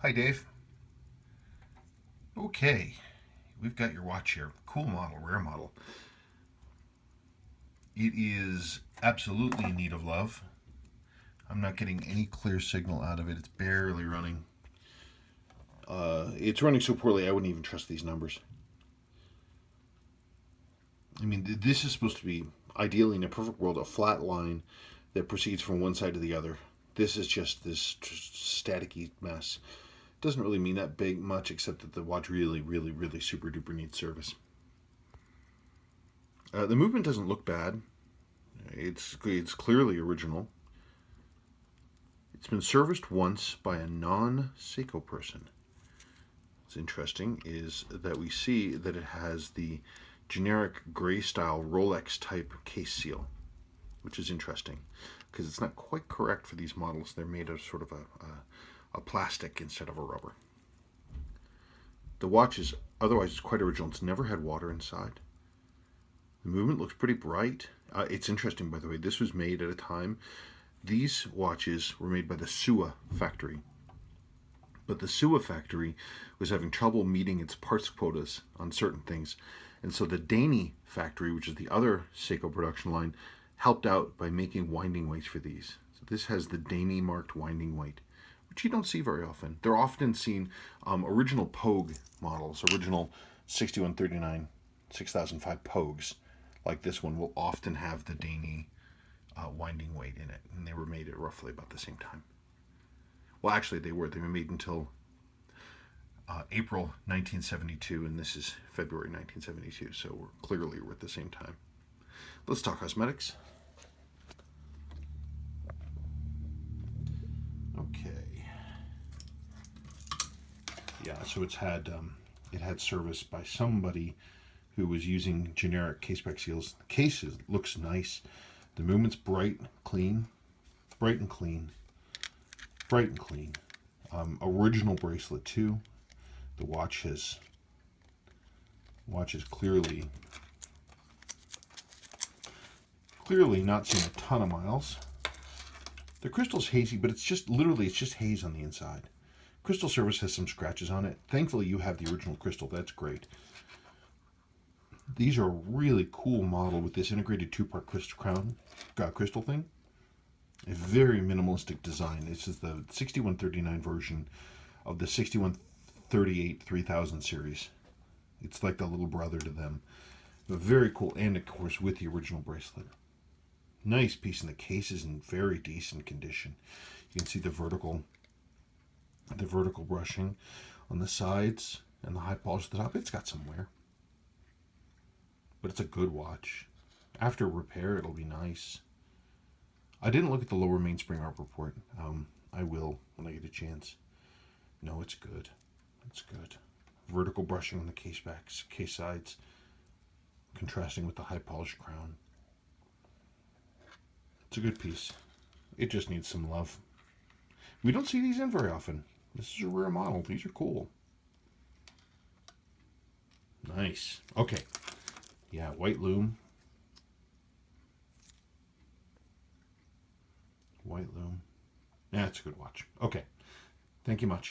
Hi, Dave. Okay, we've got your watch here. Cool model, rare model. It is absolutely in need of love. I'm not getting any clear signal out of it. It's barely running. It's running so poorly, I wouldn't even trust these numbers. I mean, this is supposed to be, ideally in a perfect world, a flat line that proceeds from one side to the other. This is just this staticky mess. Doesn't really mean that big much, except that the watch really super duper needs service. The movement doesn't look bad. It's clearly original. It's been serviced once by a non-Seiko person. What's interesting is that we see that it has the generic gray style Rolex type case seal, which is interesting because it's not quite correct for these models. They're made of sort of a plastic instead of a rubber. The watch is otherwise it's quite original. It's never had water inside. The movement looks pretty bright. It's interesting, by the way, this was made at a time. These watches were made by the Seiko factory. But the Seiko factory was having trouble meeting its parts quotas on certain things. And so the Danny factory, which is the other Seiko production line, helped out by making winding weights for these. So this has the Danny marked winding weight, which you don't see very often. They're often seen original Pogue models, original 6139, 6005 Pogues, like this one, will often have the Danny winding weight in it. And they were made at roughly about the same time. Well, actually, they were. They were made until April 1972, and this is February 1972, so we're at the same time. Let's talk cosmetics. Okay. Yeah, so it had service by somebody who was using generic case back seals. The case looks nice. The movement's bright and clean. Original bracelet too. The watch is clearly not seen a ton of miles. The crystal's hazy, but it's just haze on the inside. Crystal surface has some scratches on it. Thankfully, you have the original crystal. That's great. These are a really cool model with this integrated two-part crystal thing. A very minimalistic design. This is the 6139 version of the 6138 3000 series. It's like the little brother to them. But very cool, and of course with the original bracelet. Nice piece, and the case is in very decent condition. You can see the vertical brushing on the sides and the high polish at the top. It's got some wear, but it's a good watch. After repair, it'll be nice. I didn't look at the lower mainspring arc report. I will when I get a chance. No, it's good. It's good. Vertical brushing on the case backs, case sides, contrasting with the high polished crown. It's a good piece. It just needs some love. We don't see these in very often. This is a rare model. These are cool. Nice. Okay. Yeah, white loom. Yeah, it's a good watch. Okay. Thank you much.